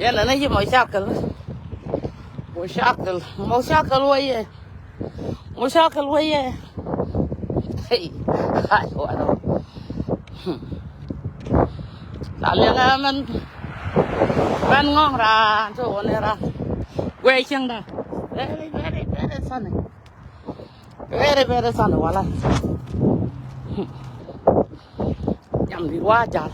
أنا نجي مشاكل وياه مشاكل وياه هاي وانا لأن من ngon ra chỗ này ra quay chăng đó very sunny very sunny wala nhầm đi quá chả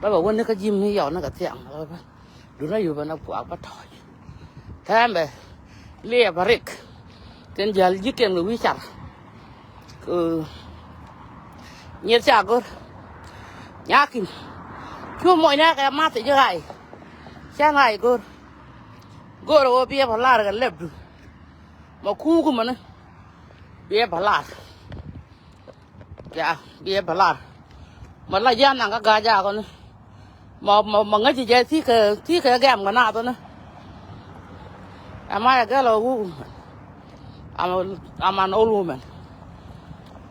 bây giờ quên cái gym này giờ nó cái tiếng rồi đúng làอยู่bên nó quạt bắt thôi thế mà lia barik trên giờ chỉ kiếm được viết cứ nhiệt chả cơ nhá kìm chú mọi nhà cái mát thì chưa hay sáng ngày cơ rồi bia phải la cái lẹp được mà khu của mình bia phải la dạ bia phải la mà là gian nàng cái gà già con mà ngay chỉ chơi thi cái game cái nào thôi nữa am I a girl or woman? I'm an old woman.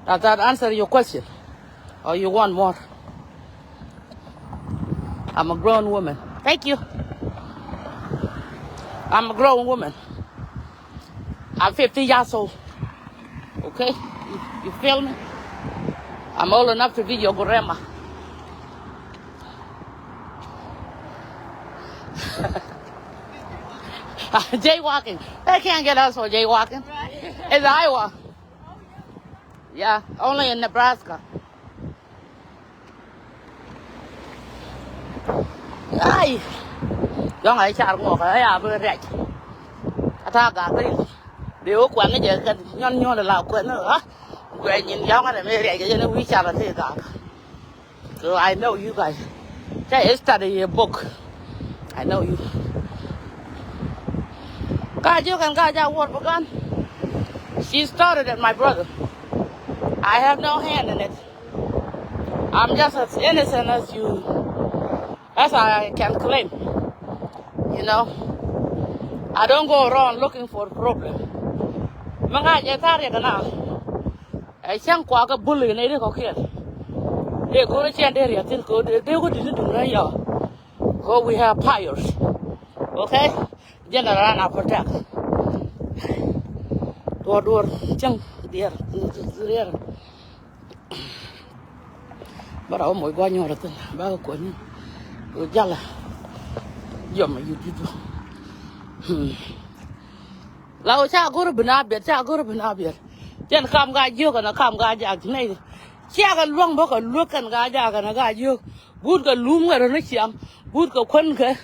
Does that answer your question? Or you want more? I'm a grown woman. Thank you. I'm a grown woman. I'm 50 years old. Okay? You feel me? I'm old enough to be your grandma. Jaywalking. They can't get us for jaywalking. It's Iowa. Yeah, only in Nebraska. Ay, do ngày chả ngồi cái à vừa rạch, ta cả cái điều quán cái gì cái nhon là quán nữa, quên nhìn giống cái này mới rạch cái nó quý chả là thế cả. So I know you guys. I study a book. I know you. Nya-Wuol began. She started at my brother. I have no hand in it. I'm just as innocent as you, as I can claim. You know, I don't go around looking for a problem. Mga jatari kana. I can't quack a bully in any cocktail. They go to change area. They go to do oh, we have pyres. Okay? General and protect. Door, chunk, dear. But oh my God, you're a thing. Bagquin. Jala. Yum, you did. Lao cha go to Benabia, cha go to Benabia. Then come guy you and a come guy jack. Nay. Chia a long book and look and guy jack and a guy you. Wood go loom where a rich yam. Wood go quenke.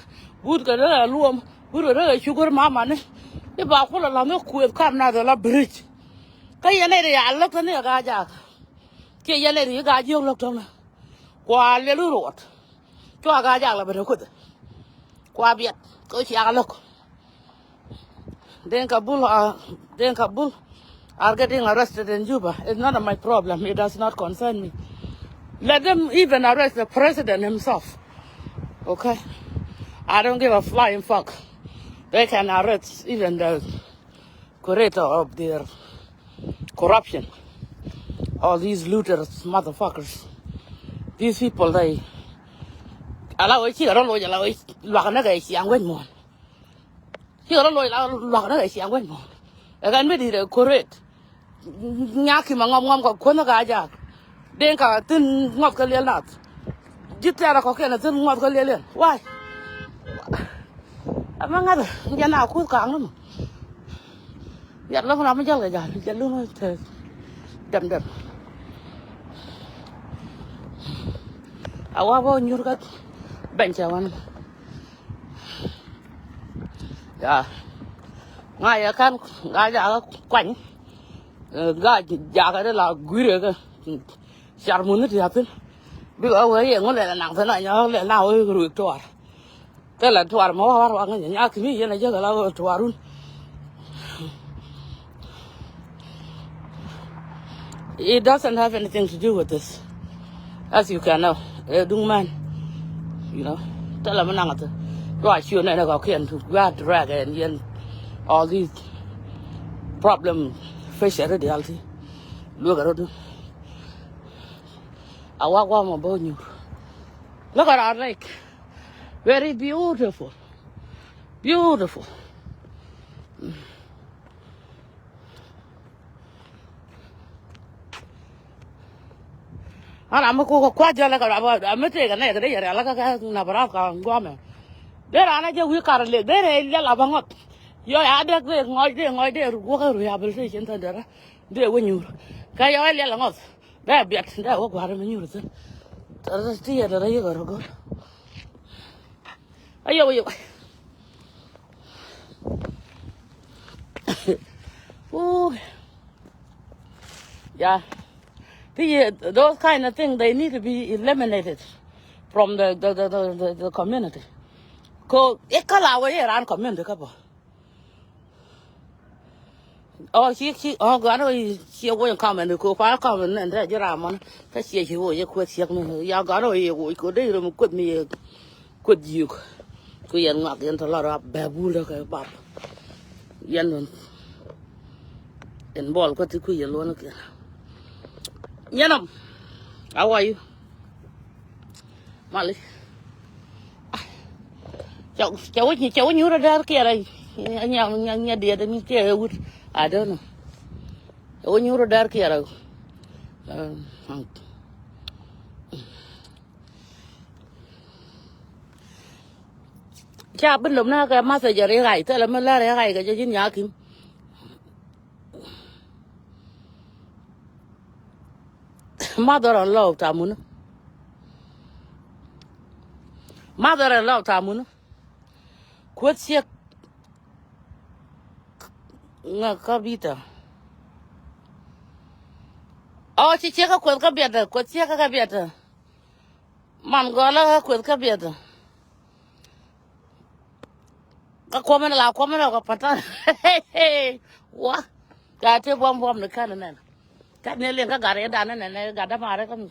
Wood go a loom. Wood go sugar mamma. The Baffalo Lamo could come now the bridge. Kayaneri, I looked on the guy jack. Kayaneri, you got you looked on. Qua little road. To a guy jack, but a good. Qua biet, go see a look. Then Kabul are getting arrested in Juba. It's none of my problem. It does not concern me. Let them even arrest the president himself. Okay? I don't give a flying fuck. They can arrest even the creator of their corruption. All these looters, motherfuckers. These people, they allow it. I don't know. Allow it. Lock another young woman. Here, I don't know. Lock another young woman. I can be the correct. Nyaki mangom got Konaga. Then ka tin not Kalianat. Jitara cocaine, tin not Kalian. Why? Among other, you're now cool calm. You're looking at my jelly, you're looking at them. I want you got bench one. Yeah. I can't, I quite. God, Jaga la Gurga, Sharmunity happen. Be away and one and another night, now we grew to her. Tell her to our more and yak me and I just allow her to our room. It doesn't have anything to do with this. As you can know, a young man, you know, tell him another. Right, you never go to grab drag and all these problems. Fish at reality. Look at it. I walk on my bone. Look at our lake. Very beautiful. Beautiful. I'm a cook quite like I'm a take a nigga there, like a Navaraka and Guam. There are not we car lake, there a yellow up. Your other great idea, work rehabilitation center. There when you can you yell off. There be at that work what I'm in. That's the theater that you gotta go. Are you? Oh, yeah. Those kind of things, they need to be eliminated from the community. Because it can allow it around community. Oh, she won't come and go for a comment and that you're on. She will, you quit young. You got away, you could quit me, quit you. We are not into a lot of baboon about Yen and ball got to quit alone again. Yenum, how are you? Molly. Cháu nhớ ra kia đây, nhà địa thì mình kia hút, I don't know. Cháu nhớ ra kia đâu. Cha bên lúc nào cái mà giờ để gai, thế là mình la để gai cái cho nhà kim. Mother-in-law tamun. Mother-in-law tamun. Quit sick. Nga kabita. Oh, she check a quit kabita, quit sick a kabita. Mangola quit kabita. A common la common of a pattern. Hey, what? Got a bomb the cannon. Các nên liền các gà đấy đàn này gà đá mà đấy con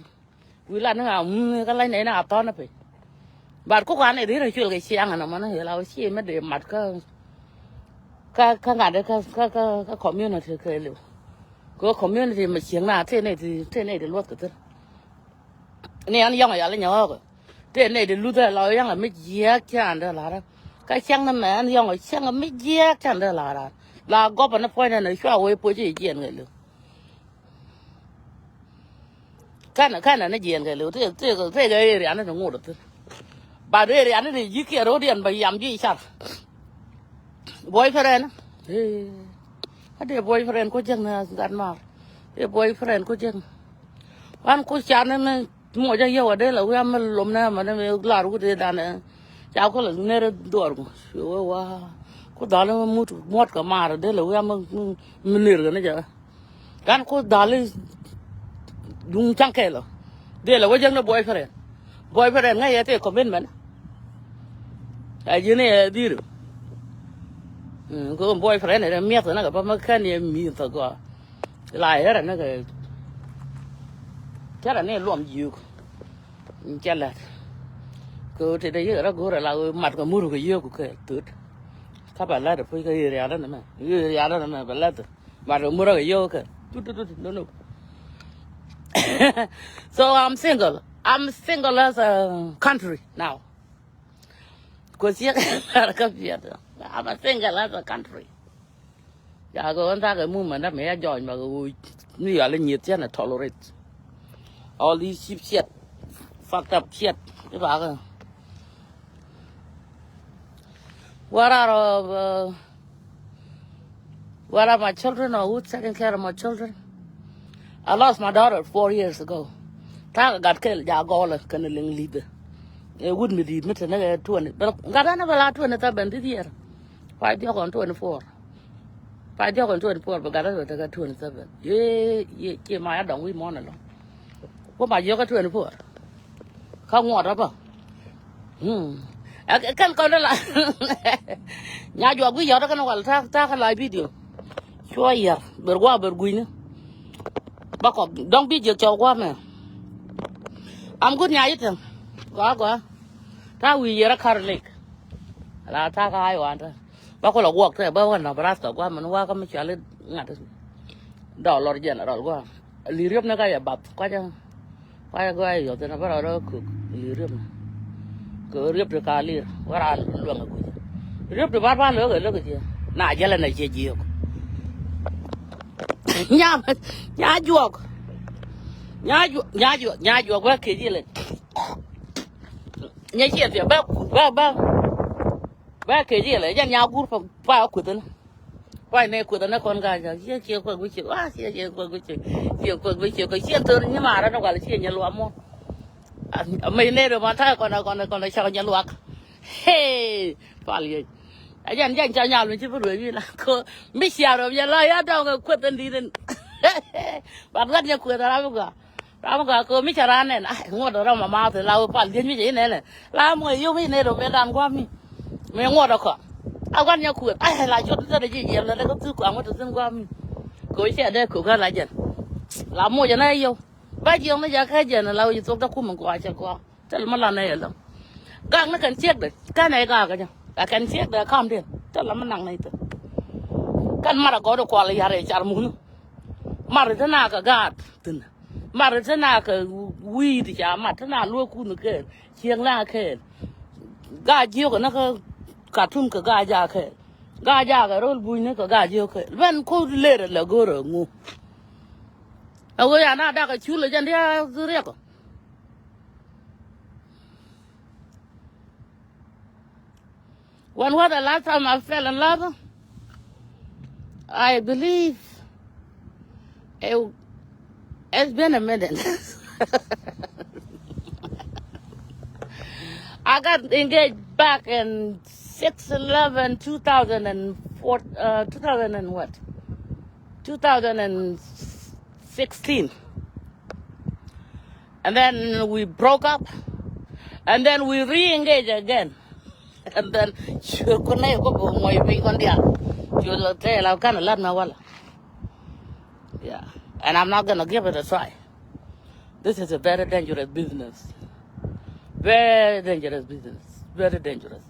quý là nó cái lấy này nó to nó phải bạn có quán này đấy rồi chưa cái xe mà nó hiểu là xe mới để mặt các gà đấy các community cái liệu có community mà tiếng là thế này thì luôn cái thứ này anh yang là nhỏ rồi thế này thì luôn là yang là mấy giếc chẳng được là cái chẳng nó mà anh yang là chẳng là mấy giếc chẳng được là góp vào nó phơi này cho huế bôi chỉ chuyện người liệu cái này nó diện cái lối thế cái area nó ngủ được bà đây area nó thì dưới kia rồi điện bây giờ gì sao boyfriend cái boyfriend có chăng là gắn mà cái boyfriend có chăng anh có chán nó mua cho yêu ở đây là em lùm nè mà nó là cái gì đàn này cháu có là nghe đuổi wow có đó là mót cả mà ở đây là em mình nửa cái này chứ cái có đó là đúng chẳng kể rồi, đây là cái boyfriend ngay tại commitment, cái gì này đi rồi, cái boyfriend này miết rồi nó cái mà cái này miết thôi cơ, lại hết rồi nó cái này luồng nhiều, cái là, cái thì đây giờ nó gọi là mặt cái mũi cái nhiều cái tụt, các bạn lại được cái gì đó nữa mà, bạn lại được, mặt cái mũi cái nhiều cái, tụt no. So I'm single. I'm single as a country now. Cause I'm a single as a country. Yeah, go on that movement that may I join, but we are in it and tolerate all these cheap shit, fucked up shit. What are my children or who's taking care of my children? I lost my daughter 4 years ago. Ta got killed. Ja gola kana ling libe. Wouldn't be admitted na 20. But got another la 27 this year. 5 years on 24. 5 years on 24 but got another 27. Yeah, my don't we more no. What my year 24? Không ngọt đó cái con đó là nhà chùa quý giờ đó cái nó gọi là ta cái lại video. Chua ya, bер qua bер gui nữa. Bác học don't be your child man. I'm good nhà chứ. Quá. Ta vì giờ ra car lake. Là ta cái ai hoàn thôi. Bác có là work thôi, bác hoàn nào bác quá mình qua cái mấy chuyện lên ngặt. Đó lor giờ là đó quá. Liriop nó cái bắp quá chứ. Quá rồi rồi thì nó bắt đầu đó liriop. Go rip the Kali, where I look. Rip the Baba look at you. Nah, yelling at you. Nya-Wuol. Nya-Wuol, where can you live? Nya-Wuol, ba ke ji le nya gur pa ku den pa ne ku den kon ga ja che ko gu che wa che ko gu che ko che to ni ma ra no ga le che nya lo mo me ne ro ma ta kon cha nya lo he pa li yan cha nya lo chi bu ri la ko mi sia ro ya la ya da ku den di den ba ga nya ku da ra ga ko mi cha ra ne na ngo do ra ma te la pa li mi je ne le la mo yu mi ne ro me dan kwa mi me ngo da ko a quan nya ku ai la chốt ra de ji ye la ko tu kwa ngo tu kwa mi ko che de ko ga la jen la mo je na yo ba ji ngo ja ka jen la yi to da ku mun kwa che ko tel ma la na ye la ga na kan che de ka na ga ja ka kan che de kam de tel ma nang na ito kan mara go do ko la ya re char mu mar ta na ka ga tin mar ta na ka wi ti ja ma ta na lo ku nu ke chiang la ke ga ji ko na ka cả thun cả gà già cái rồi bùi nữa cả gà nhiều cái vẫn cố lê là gỡ rồi ngu à ôi anh đã cái chú là dân đi dưới đấy cơ when was the last time I fell in love I believe it's been a minute I got engaged back in 6/11/2004 2000 and what 2016 and then we broke up and then we re-engaged again and then sure couldn't go my big on there you'll tell I kind of love Nya-Wuol yeah and I'm not gonna give it a try. This is a very dangerous business, very dangerous business, very dangerous.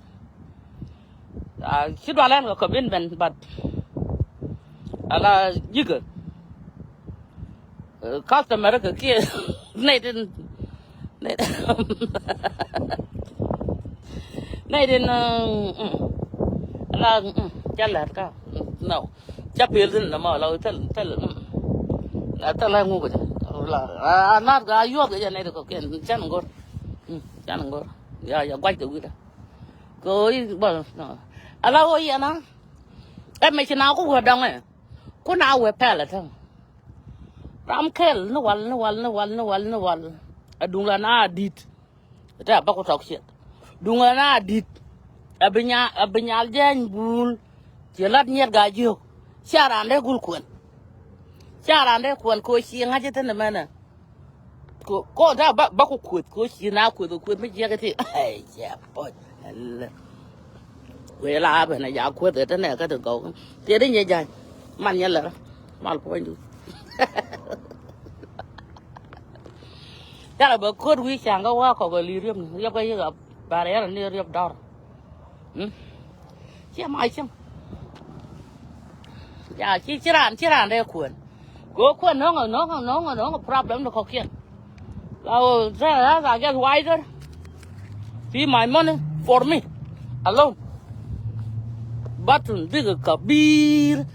She don't learn a commitment, but Allah jigger. Customer Keel, Nathan, no, Chapil in the mall. Tell her move it. I'm not got you up the Janate cocaine, Jango. Jango, yeah, you're quite the good. Go, well, no. Allow you now. That makes you now go down there. Go now with pallet. Ram Keel, no one. A dungana did. That bucket of shit. Dungana did. A binyal jan bull. You let me guide you. Sharan de Gulquin. Sharan de Quan Coach, and I get in the manner. Go that buckle quit, coach, you now could me jacket. Hey, yeah, boy. Well, I have a yak with it and I got to go. Didn't you, Jan? Man, yellow. Mal point. That about good we can go walk over Lyrium. You're going up barrier near your door. Yeah, my chum. Yeah, she's around there, Quinn. Go, Quinn, no problem to cook in. Oh, I get wiser. See my money for me alone. Button big beer.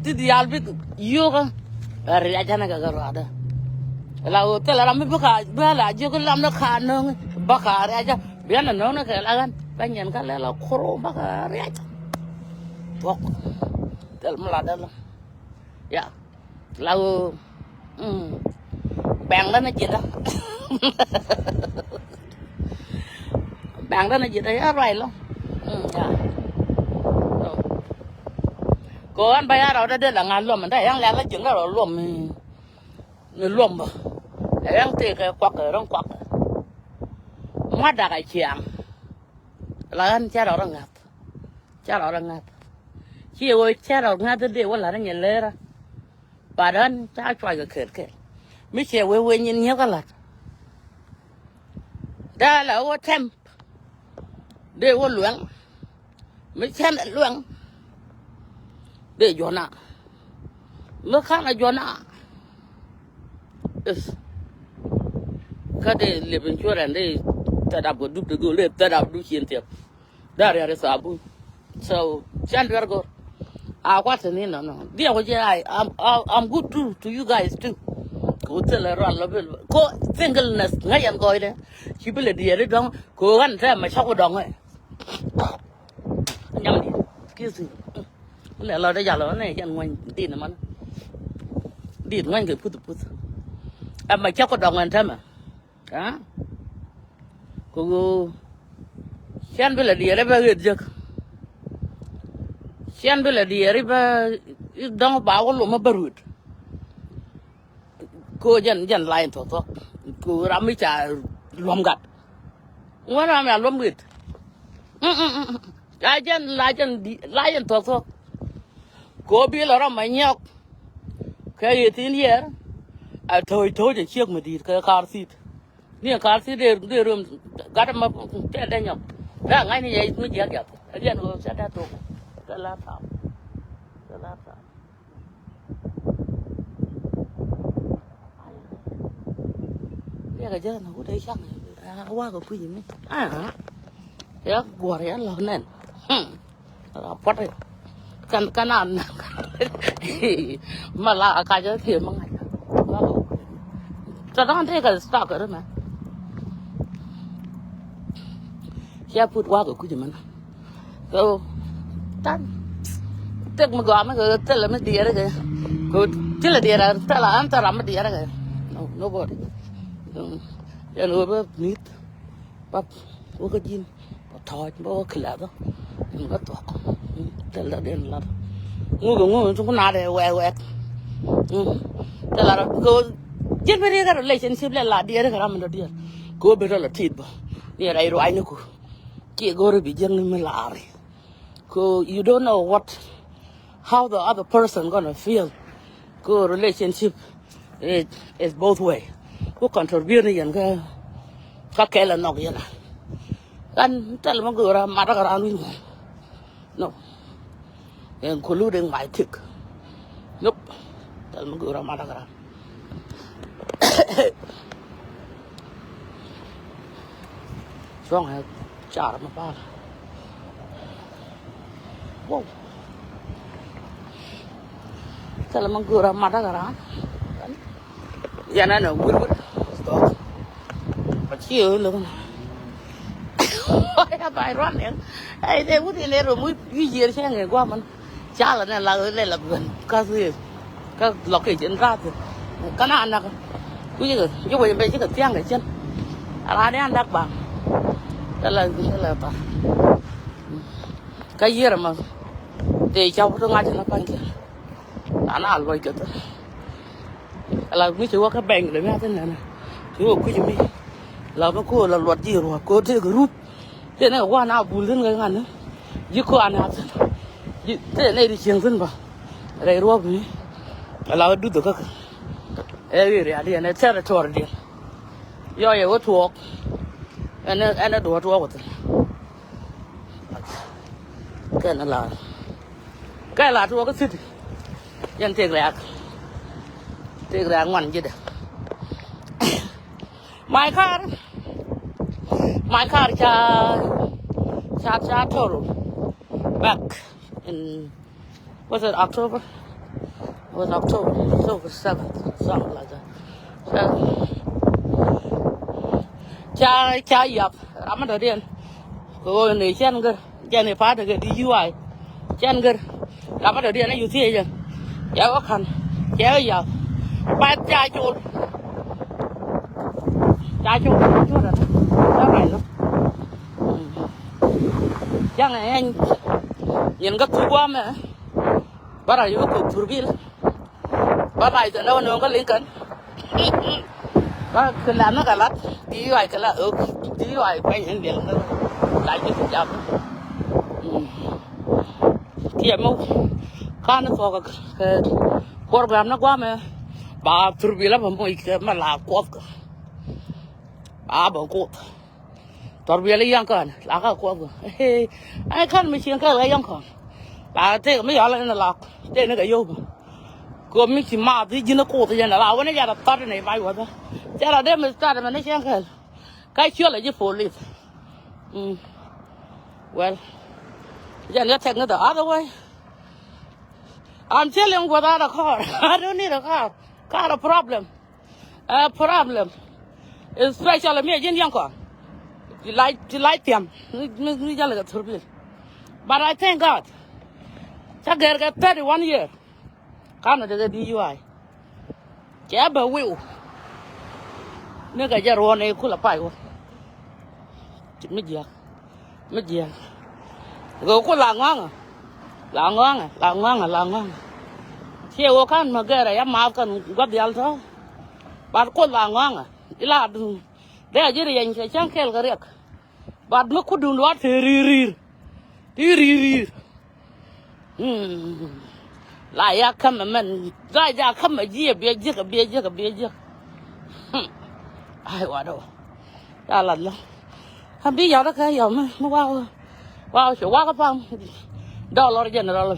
Did the albig yoga? A reaganaga garada. Allow tell her I'm a book. Well, I juggle on the car, no, Baka, Raja, Biana, no, Kalagan, Banyan Kalala, Koro, Baka, Raja. Walk. Tell Mladala. Yeah. Lao bang lên chị đó bang lên chị đó rồi luôn cô anh bây giờ đây là ngàn luôn mình đây ăn lẹ lấy trứng đó luôn mình luôn mà để ăn tiền cái quạt ở trong quạt mắt đã cái chèn là anh cha đó đang ngạt chị ơi cha đó ngạt tới điều là nó nhận lê ra bà đó cha choai cái kẹt mấy xe quê nhìn nhau cái lật đó là ô thêm để ô luyện mấy xe lại luyện để cho nạ mới khác là cho nạ cái để liệp bên chỗ này đây that up do to go let that up do chin tip that is abu so chan go what no dear I'm good too to you guys too go tell her run level go singleness ngay am gọi đấy chỉ biết là địa đó cố gắng ra mà sao có đồng ấy nhắm đi cái gì là đây giờ là này chân ngoan tin mà đi ngoan cái phút em mà chắc có đồng anh thế mà đó cô xem biết là địa đấy bao nhiêu xem biết là địa đấy bao đông bảo có lúa mà bự cô dân lại thôi thôi cô làm mấy trà lom gặt ngoan làm là lom gặt lại dân thôi thôi cô biết là làm mấy nhóc cái gì thế nhỉ thôi để chiếc mà đi cái car seat để room gặt mà cái đây nhóc đã ngay như vậy mới chết được dân cô sẽ đã tốt cái lá thảo cái giờ nó cũng thấy chắc qua cái gì nữa ya gua ya lo nen apa deh kan anak malah kaja dia mengajak sedangkan dia kan stuck ada mah siapa put wa ke mana so tan tek magama ke tel me dia ke ko tel dia ra tel antara me dia ke nobody ya no ba nit pap wo ke jin thôi bố khi là đó mình có tuột thế là đến là ngu chúng nó để quẹt thế là cô chết với cái relationship là đi cái làm mình đi cô bây giờ là thịt bò đi đây rồi anh cô chị cô rồi bị dân mình là cô you don't know how the other person gonna feel cô relationship is both way cô contribute này cái là nó vậy là kan tal ma gora mata gara anu no en ko lu den mai tik nope tal ma gora mata gara song ha char ma pa wow tal ma gora mata gara ya na no good stop but chill luôn bài rắn này, ai đây muốn đi lên rồi muốn duy trì xe người qua mình, cha là này là gần cái gì, cái lọc cái chuyện ra thì cái nào ăn được, cứ như vậy bây giờ cái tiếng này chân, là đấy ăn đặc bằng, đó là bà, cái gì mà, để cháu tôi ngay cho nó quanh kìa, nó ăn rồi kìa, là mấy chú cái bèn để mấy thế này, chú cái gì là nó cô là luật gì rồi, cô thế cái rút thế này qua nào bùn lên cái ngàn nữa, chứ cô ăn hạt thế này đi chiang thân vào, đây ruột này, là đứt được các, cái này này chơi là chore đi, giờ có thuốc, anh đùa thuốc vậy, cái là thuốc cái gì, nhân tiền rạc ngoan chứ đấy, my car cha total back in was it October? It was October 7th, something like that. So cha yap I'm not in go ne chen ne pa de di UI chen I'm not in you see ya có khăn cha yap ba cha chul chút rồi sao này luôn chẳng này anh nhìn các thứ qua mà bắt đầu vô cuộc thử bill bắt lại từ đâu nó có liên cận cái làm nó cả lát tí hoài cái là tí hoài quay những điện lại như thế chậm thì em khá nó có cái program nó qua mà bà thử bill là một cái mà là quốc bảo cốt toàn việc lấy giang cần là cái qua vừa ai khăn mình chiên cái lấy giang còn bà thế mấy giờ lại là lọc thế nó cái vô mà cô mình chỉ mà thì chỉ nó cốt thì là lão nó giờ là tắt này vai quá thôi thế là đem mình tắt mà nó chiên cái Cái chưa là you police. Well, then let's take it the other way. I'm telling you without a car. I don't need a car. Got a problem. A problem. Especially me, young car. You like them. But I thank God. I get 31 years. Canada the DUI. Jabba will. Nigga, you're one a cool pie. Mid-year. Go ko langang. She walk on Magara, Yamakan, got the altar. But ko langang. Ilad. There, Jerry and Chankel Garek. But no could do what he Laya come a man. Laya come a year, be a jig. I want to. Hãy biết giờ đó cái giờ mà wow chỗ quá cái phong đó là general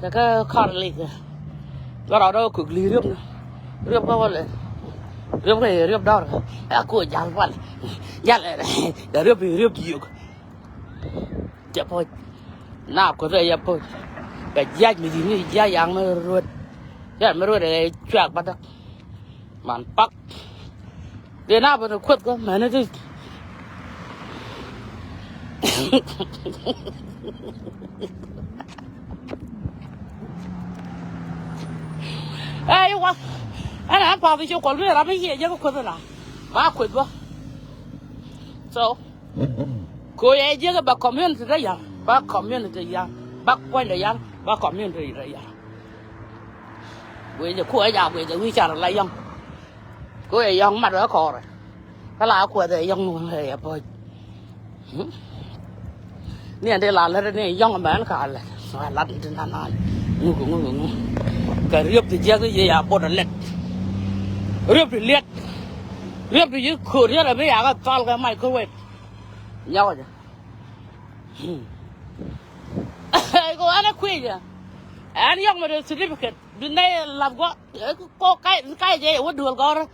cái car leak đó đó cực lì rướp có vậy rướp này rướp đó à cô giang vậy giang này để rướp nhiều chập thôi nào có thể chập thôi cái giang mình gì giang mà ruột để chuột bắt được màn bắc để nào mà khuất cơ mà nó chứ Hey, what? And I'm probably your call me. I'm here. You're going to go. Quit. So, go ahead. Back community. Back community. Back point. Back community. With the poor job with the wheelchair like young. Go a young mother call. Allow for the young boy. Nè đây là này young man cả là xoay lăn trên nan ngu cái riệp thì chia cái gì à bột lẹt riệp thì như khử riệp là bây giờ cái toàn cái microwave nhau rồi cô ăn quê chứ anh young mà được certificate bên đây làm có cái gì ở đường có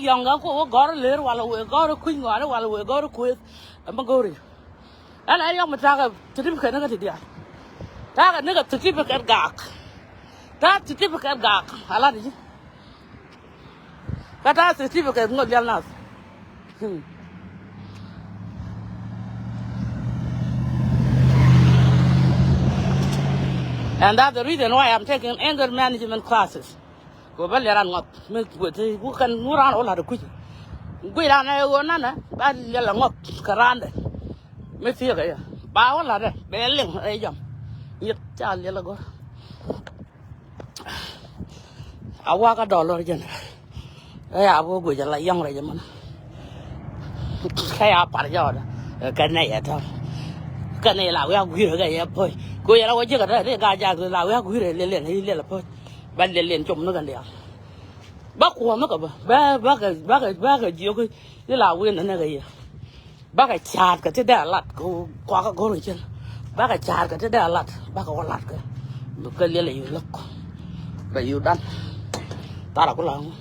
young có lừa hoặc là có khuyên gọi hoặc là có quê mà có rồi anh ấy ông mà ra cái certificate nó cái gì à? Ra cái nó cái certificate gạc, ra certificate gạc, hả gì? Cái ra certificate ngồi liền nào? And that's the reason why I'm taking anger management classes. Go back there and ngọc, mình thì cũng cần mua ra là được quy ra này còn nè, ba là ngọc karan đấy. Mấy phía cái bao là đấy bé liền ấy dòng nhiệt cha liền là có áo qua cái đỏ rồi chứ cái áo của người là dòng rồi chứ mà cái áo phải cho cái này thôi cái này là cái áo quý rồi cái thôi cô là cái chứ cái gà già rồi là cái áo quý rồi liền là thôi bên liền chụm nó gần đấy bác hoa nó cả bác cái gì cái là nguyên nó cái gì bác cái chạt cái thế lạt cô qua cái rồi chứ bác cái chạt cái thế lạt bác có lạt cái liên là yêu lắc và yêu đan ta là có lòng